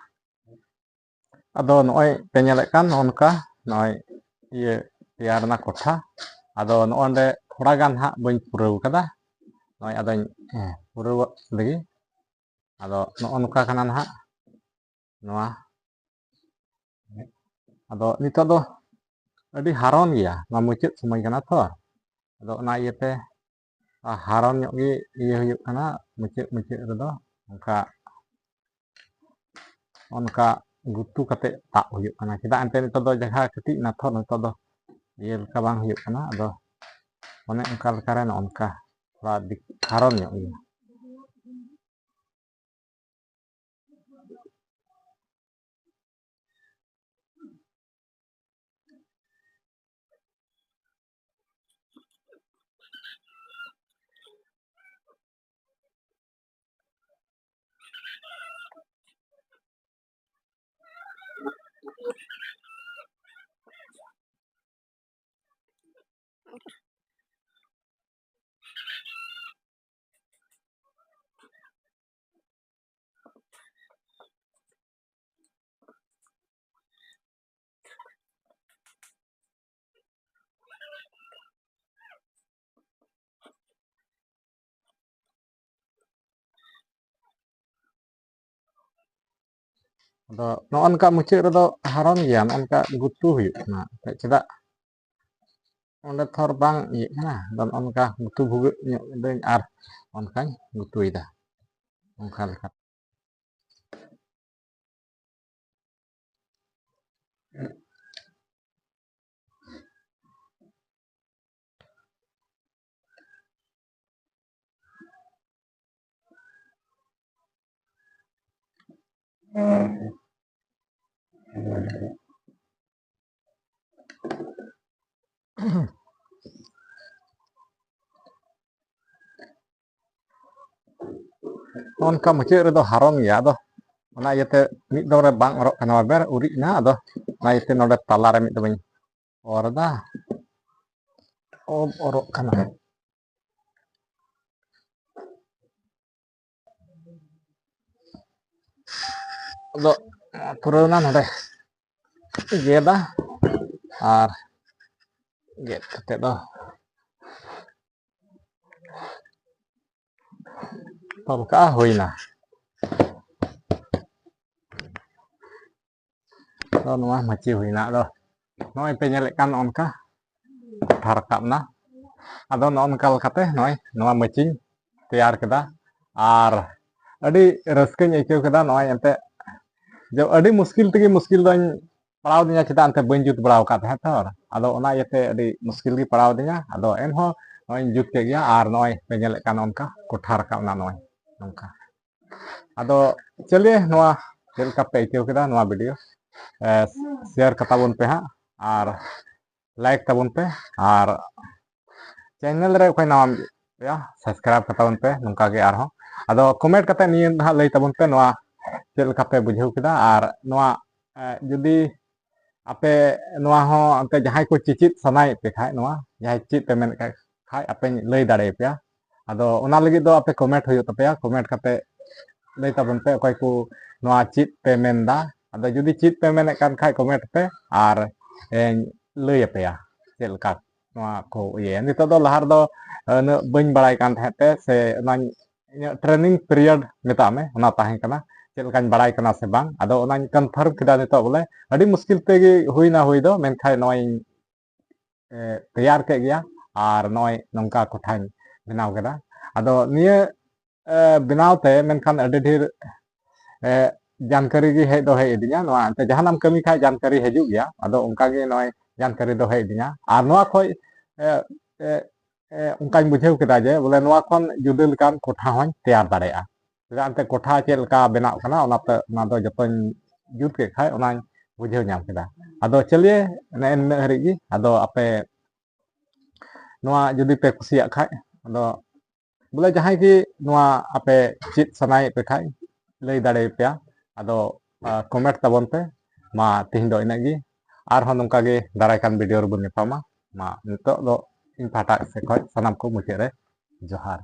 ᱟᱫᱚ ᱱᱚᱜᱼᱚᱭ ᱯᱮ ᱧᱮᱞᱮᱫ ᱠᱟᱱ ᱱᱚᱜᱼᱚ ᱱᱚᱝᱠᱟ ᱱᱚᱜᱼᱚᱭ ᱤᱭᱟᱹ ᱛᱮᱭᱟᱨ ᱮᱱᱟ ᱠᱚᱴᱷᱟ ᱟᱫᱚ ᱱᱚᱜᱼᱚᱸᱰᱮ ᱛᱷᱚᱲᱟ ᱜᱟᱱ ᱦᱟᱸᱜ ᱵᱟᱹᱧ ᱯᱩᱨᱟᱹᱣ ᱠᱟᱫᱟ ᱱᱚᱜᱼᱚᱭ ᱟᱫᱚᱧ ᱯᱩᱨᱟᱹᱣ ᱞᱮᱜᱮ ᱟᱫᱚ ᱱᱚᱜᱼᱚ ᱱᱚᱝᱠᱟ ᱠᱟᱱᱟ ᱱᱟᱦᱟᱜ ᱱᱚᱣᱟ ᱟᱫᱚ ᱱᱤᱛᱚᱜ ᱫᱚ ᱟᱹᱰᱤ ᱦᱟᱨᱚᱱ ᱜᱮᱭᱟ ᱱᱚᱣᱟ ᱢᱩᱪᱟᱹᱫ ᱥᱚᱢᱚᱭ ᱠᱟᱱᱟ ᱛᱚ ᱟᱫᱚ ᱚᱱᱟ ᱤᱭᱟᱹᱛᱮ ᱦᱟᱨᱚᱱ ᱧᱚᱜ ᱜᱮ ᱤᱭᱟᱹ ᱦᱩᱭᱩᱜ ᱠᱟᱱᱟ ᱢᱩᱪᱟᱹᱫ ᱨᱮᱫᱚ ᱚᱱᱠᱟ ᱜᱩᱛᱩ ᱠᱟᱛᱮᱫ ᱛᱟᱵ ᱦᱩᱭᱩᱜ ᱠᱟᱱᱟ ᱪᱮᱫᱟᱜ ᱮᱱᱛᱮ ᱱᱤᱛᱚᱜ ᱫᱚ ᱡᱟᱸᱜᱟ ᱠᱟᱹᱴᱤᱡ ᱱᱟ ᱛᱚ ᱱᱤᱛᱚᱜ ᱫᱚ ᱤᱭᱟᱹ ᱞᱮᱠᱟ ᱵᱟᱝ ᱦᱩᱭᱩᱜ ᱠᱟᱱᱟ ᱟᱫᱚ ᱚᱱᱮ ᱚᱱᱠᱟ ᱞᱮᱠᱟᱨᱮ ᱱᱚᱜᱼᱚ ᱱᱚᱝᱠᱟ ᱛᱷᱚᱲᱟ ᱦᱟᱨᱚᱱ ᱧᱚᱜ ᱜᱮᱭᱟ ᱟᱫᱚ ᱱᱚᱜᱼᱚ ᱢᱩᱪᱟᱹᱫ ᱨᱮᱫᱚ ᱦᱟᱨᱚᱱ ᱜᱮᱭᱟ, ᱱᱚᱜᱼᱚ ᱜᱩᱛᱩ ᱦᱩᱭᱩᱜ ᱠᱟᱱᱟ ᱪᱮᱫᱟᱜ ᱚᱸᱰᱮ ᱛᱷᱚᱨ ᱵᱟᱝ ᱤᱭᱟᱹᱜ ᱠᱟᱱᱟ, ᱟᱫᱚ ᱱᱚᱜᱼᱚ ᱜᱩᱛᱩ ᱵᱷᱩᱜᱟᱹᱜ ᱧᱚᱜ ᱮᱫᱟᱹᱧ ᱟᱨ ᱚᱱᱠᱟᱧ ᱜᱩᱛᱩᱭᱮᱫᱟ ᱚᱱᱠᱟ ᱞᱮᱠᱟ᱾ ᱚᱱᱠᱟ ᱢᱩᱪᱟᱹᱫ ᱨᱮᱫᱚ ᱦᱟᱨᱚᱱ ᱜᱮᱭᱟ, ᱟᱫᱚ ᱚᱱᱟ ᱤᱭᱟᱹᱛᱮ ᱢᱤᱫ ᱫᱚᱢ ᱨᱮ ᱵᱟᱝ ᱚᱨᱚᱜ ᱠᱟᱱᱟ, ᱵᱟᱵᱮᱨ ᱩᱨᱤᱡ ᱮᱱᱟ, ᱟᱫᱚ ᱚᱱᱟ ᱤᱭᱟᱹᱛᱮ ᱱᱚᱰᱮ ᱛᱟᱞᱟᱨᱮ ᱢᱤᱫ ᱫᱚᱢᱤᱧ ᱚᱨ ᱮᱫᱟ, ᱚᱨᱚᱜ ᱠᱟᱱᱟ᱾ ᱟᱫᱚ ᱯᱩᱨᱟᱹᱣᱱᱟ ᱱᱚᱰᱮ ᱜᱮᱫᱟ, ᱟᱨ ᱜᱮᱫ ᱠᱟᱛᱮᱫ ᱫᱚ ᱛᱚᱞ ᱠᱟᱜᱼᱟ, ᱦᱩᱭᱱᱟ᱾ ᱟᱫᱚ ᱱᱚᱣᱟ ᱢᱟᱹᱪᱤ ᱦᱩᱭᱱᱟ, ᱟᱫᱚ ᱱᱚᱜᱼᱚᱭ ᱯᱮ ᱧᱮᱞᱮᱫ ᱠᱟᱱ ᱱᱚᱜᱼᱚ ᱱᱚᱝᱠᱟ ᱠᱟᱴᱷᱟ ᱨᱟᱠᱟᱵ ᱮᱱᱟ, ᱟᱫᱚ ᱱᱚᱜᱼᱚ ᱱᱚᱝᱠᱟ ᱞᱮᱠᱟᱛᱮ ᱱᱚᱜᱼᱚᱭ ᱱᱚᱣᱟ ᱢᱟᱹᱪᱤᱧ ᱛᱮᱭᱟᱨ ᱠᱮᱫᱟ, ᱟᱨ ᱟᱹᱰᱤ ᱨᱟᱹᱥᱠᱟᱹᱧ ᱟᱹᱭᱠᱟᱹᱣ ᱠᱮᱫᱟ ᱱᱚᱜᱼᱚᱭ ᱮᱱᱛᱮᱫ ᱡᱮ ᱟᱹᱰᱤ ᱢᱩᱥᱠᱤᱞ ᱛᱮᱜᱮ ᱢᱩᱥᱠᱤᱞ ᱫᱚᱧ ᱯᱟᱲᱟᱣ ᱫᱤᱧᱟ, ᱪᱮᱫᱟᱜ ᱮᱱᱛᱮ ᱵᱟᱹᱧ ᱡᱩᱛ ᱵᱟᱲᱟᱣ ᱟᱠᱟᱫ ᱛᱟᱦᱮᱸᱫ ᱛᱚ, ᱟᱫᱚ ᱚᱱᱟ ᱤᱭᱟᱹᱛᱮ ᱟᱹᱰᱤ ᱢᱩᱥᱠᱤᱞ ᱜᱮ ᱯᱟᱲᱟᱣ ᱫᱤᱧᱟ, ᱟᱫᱚ ᱮᱱᱦᱚᱸ ᱱᱚᱜᱼᱚᱭ ᱤᱧ ᱡᱩᱛ ᱠᱮᱫ ᱜᱮᱭᱟ, ᱟᱨ ᱱᱚᱜᱼᱚᱭ ᱯᱮ ᱧᱮᱞᱮᱫ ᱠᱟᱱ ᱚᱱᱠᱟ ᱠᱚᱴᱷᱟ ᱨᱟᱠᱟᱵ ᱮᱱᱟ ᱱᱚᱜᱼᱚᱭ ᱱᱚᱝᱠᱟ᱾ ᱟᱫᱚ ᱪᱚᱞᱤए ᱱᱚᱣᱟ ᱪᱮᱫ ᱞᱮᱠᱟ ᱯᱮ ᱟᱹᱭᱠᱟᱹᱣ ᱠᱮᱫᱟ ᱱᱚᱣᱟ ᱵᱷᱤᱰᱤᱭᱳ, ᱥᱮᱭᱟᱨ ᱠᱟᱛᱟᱵᱚᱱ ᱯᱮ ᱦᱟᱸᱜ, ᱟᱨ ᱞᱟᱭᱤᱠ ᱛᱟᱵᱚᱱ ᱯᱮ, ᱟᱨ ᱪᱮᱱᱮᱞ ᱨᱮ ᱚᱠᱚᱭ ᱱᱟᱣᱟᱢ ᱥᱟᱵᱥᱠᱨᱟᱭᱤᱵ ᱠᱟᱛᱟᱵᱚᱱ ᱯᱮ ᱱᱚᱝᱠᱟ ᱜᱮ ᱟᱨᱦᱚᱸ, ᱟᱫᱚ ᱠᱚᱢᱮᱱᱴ ᱠᱟᱛᱮ ᱱᱤᱭᱟᱹ ᱱᱟᱦᱟᱜ ᱞᱟᱹᱭ ᱛᱟᱵᱚᱱ ᱯᱮ ᱱᱚᱣᱟ ᱪᱮᱫ ᱞᱮᱠᱟ ᱯᱮ ᱵᱩᱡᱷᱟᱹᱣ ᱠᱮᱫᱟ, ᱟᱨ ᱱᱚᱣᱟ ᱡᱩᱫᱤ ᱟᱯᱮ ᱱᱚᱣᱟ ᱦᱚᱸ ᱮᱱᱛᱮ ᱡᱟᱦᱟᱸᱭ ᱠᱚ ᱪᱮᱪᱮᱫ ᱥᱟᱱᱟᱭᱮᱫ ᱯᱮ ᱠᱷᱟᱡ, ᱱᱚᱣᱟ ᱡᱟᱦᱟᱸᱭ ᱪᱮᱫ ᱯᱮ ᱢᱮᱱᱮᱫ ᱠᱷᱟᱡ ᱟᱯᱮᱧ ᱞᱟᱹy ᱫᱟᱲᱮᱭᱟᱯᱮᱭᱟ, ᱟᱫᱚ ᱚᱱᱟ ᱞᱟᱹᱜᱤᱫ ᱫᱚ ᱟᱯᱮ ᱠᱚᱢᱮᱱᱴ ᱦᱩᱭᱩᱜ ᱛᱟᱯᱮᱭᱟ, ᱠᱚᱢᱮᱱᱴ ᱠᱟᱛᱮ ᱞᱟᱹᱭ ᱛᱟᱵᱚᱱ ᱯᱮ ᱚᱠᱚᱭ ᱠᱚ ᱱᱚᱣᱟ ᱪᱮᱫ ᱯᱮ ᱢᱮᱱᱫᱟ, ᱟᱫᱚ ᱡᱩᱫᱤ ᱪᱮᱫ ᱯᱮ ᱢᱮᱱᱮᱫ ᱠᱟᱱ ᱠᱷᱟᱡ ᱠᱚᱢᱮᱱᱴ ᱯᱮ, ᱟᱨ ᱞᱟᱹᱭ ᱟᱯᱮᱭᱟ ᱪᱮᱫ ᱞᱮᱠᱟ ᱱᱚᱣᱟ ᱠᱚ ᱤᱭᱟᱹᱭᱟ᱾ ᱱᱤᱛᱚᱜ ᱫᱚ ᱞᱟᱦᱟ ᱨᱮᱫᱚ ᱩᱱᱟᱹᱜ ᱵᱟᱹᱧ ᱵᱟᱲᱟᱭ ᱠᱟᱱ ᱛᱟᱦᱮᱸᱫ ᱛᱮ, ᱥᱮ ᱚᱱᱟᱧ ᱤᱧᱟᱹᱜ ᱴᱨᱮᱱᱤᱝ ᱯᱤᱨᱤᱭᱳᱰ ᱢᱮᱛᱟᱜ ᱢᱮ ᱚᱱᱟ ᱛᱟᱦᱮᱸ ᱠᱟᱱᱟ, ᱪᱮᱫ ᱞᱮᱠᱟᱧ ᱵᱟᱲᱟᱭ ᱠᱟᱱᱟ ᱥᱮ ᱵᱟᱝ, ᱟᱫᱚ ᱚᱱᱟᱧ ᱠᱚᱱᱯᱷᱟᱨᱢ ᱠᱮᱫᱟ ᱱᱤᱛᱚᱜ ᱵᱚᱞᱮ ᱟᱹᱰᱤ ᱢᱩᱥᱠᱤᱞ ᱛᱮᱜᱮ ᱦᱩᱭᱱᱟ ᱦᱩᱭ ᱫᱚ, ᱢᱮᱱᱠᱷᱟᱡ ᱱᱚᱜᱼᱚᱭ ᱤᱧ ᱛᱮᱭᱟᱨ ᱠᱮᱫ ᱜᱮᱭᱟ, ᱟᱨ ᱱᱚᱜᱼᱚᱭ ᱱᱚᱝᱠᱟ ᱠᱚᱴᱷᱟᱧ ᱵᱮᱱᱟᱣ ᱠᱮᱫᱟ᱾ ᱟᱫᱚ ᱱᱤᱭᱟᱹ ᱵᱮᱱᱟᱣ ᱛᱮ ᱢᱮᱱᱠᱷᱟᱱ ᱟᱹᱰᱤ ᱰᱷᱮᱨ ᱡᱟᱱᱠᱟᱨᱤ ᱜᱮ ᱦᱮᱡ ᱫᱚ ᱦᱮᱡ ᱟᱹᱫᱤᱧᱟ, ᱱᱚᱣᱟ ᱮᱱᱛᱮ ᱡᱟᱦᱟᱱᱟᱜ ᱮᱢ ᱠᱟᱹᱢᱤ ᱠᱷᱟᱡ ᱡᱟᱱᱠᱟᱨᱤ ᱦᱤᱡᱩᱜ ᱜᱮᱭᱟ, ᱟᱫᱚ ᱚᱱᱠᱟᱜᱮ ᱱᱚᱜᱼᱚᱭ ᱡᱟᱱᱠᱟᱨᱤ ᱫᱚ ᱦᱮᱡ ᱟᱹᱫᱤᱧᱟ, ᱟᱨ ᱱᱚᱣᱟ ᱠᱷᱚᱡ ᱚᱱᱠᱟᱧ ᱵᱩᱡᱷᱟᱹᱣ ᱠᱮᱫᱟ ᱡᱮ ᱵᱚᱞᱮ ᱱᱚᱣᱟ ᱠᱷᱚᱱ ᱡᱩᱫᱟᱹ ᱞᱮᱠᱟᱱ ᱠᱚᱴᱷᱟ ᱦᱚᱧ ᱛᱮᱭᱟᱨ ᱫᱟᱲᱮᱭᱟᱜᱼᱟ, ᱪᱮᱫᱟᱜ ᱮᱱᱛᱮ ᱠᱚᱴᱷᱟ ᱪᱮᱫ ᱞᱮᱠᱟ ᱵᱮᱱᱟᱜ ᱠᱟᱱᱟ ᱚᱱᱟᱛᱮ ᱚᱱᱟ ᱫᱚ ᱡᱚᱛᱚᱧ ᱡᱩᱛ ᱠᱮᱫ ᱠᱷᱟᱡ ᱚᱱᱟᱧ ᱵᱩᱡᱷᱟᱹᱣ ᱧᱟᱢ ᱠᱮᱫᱟ᱾ ᱟᱫᱚ ᱪᱚᱞᱤए ᱱᱤᱱᱟᱹᱜ ᱦᱟᱹᱨᱤᱡ ᱜᱮ, ᱟᱫᱚ ᱟᱯᱮ ᱱᱚᱣᱟ ᱡᱩᱫᱤ ᱯᱮ ᱠᱩᱥᱤᱭᱟᱜ ᱠᱷᱟᱡ, ᱟᱫᱚ ᱵᱚᱞᱮ ᱡᱟᱦᱟᱸᱭ ᱜᱮ ᱱᱚᱣᱟ ᱟᱯᱮ ᱪᱮᱫ ᱥᱟᱱᱟᱭᱮᱫ ᱯᱮ ᱠᱷᱟᱡ ᱞᱟᱹᱭ ᱫᱟᱲᱮᱭᱟᱯᱮᱭᱟ, ᱟᱫᱚ ᱠᱚᱢᱮᱱᱴ ᱛᱟᱵᱚᱱ ᱯᱮ᱾ ᱢᱟ ᱛᱮᱦᱮᱧ ᱫᱚ ᱤᱱᱟᱹᱜ ᱜᱮ, ᱟᱨᱦᱚᱸ ᱱᱚᱝᱠᱟ ᱜᱮ ᱫᱟᱨᱟᱭ ᱠᱟᱱ ᱵᱷᱤᱰᱤᱭᱳ ᱨᱮᱵᱚᱱ ᱧᱟᱯᱟᱢᱟ᱾ ᱢᱟ ᱱᱤᱛᱚᱜ ᱫᱚ ᱤᱧ ᱯᱟᱦᱴᱟ ᱥᱮᱫ ᱠᱷᱚᱡ ᱥᱟᱱᱟᱢ ᱠᱚ ᱢᱩᱪᱟᱹᱫ ᱨᱮ ᱡᱚᱦᱟᱨ᱾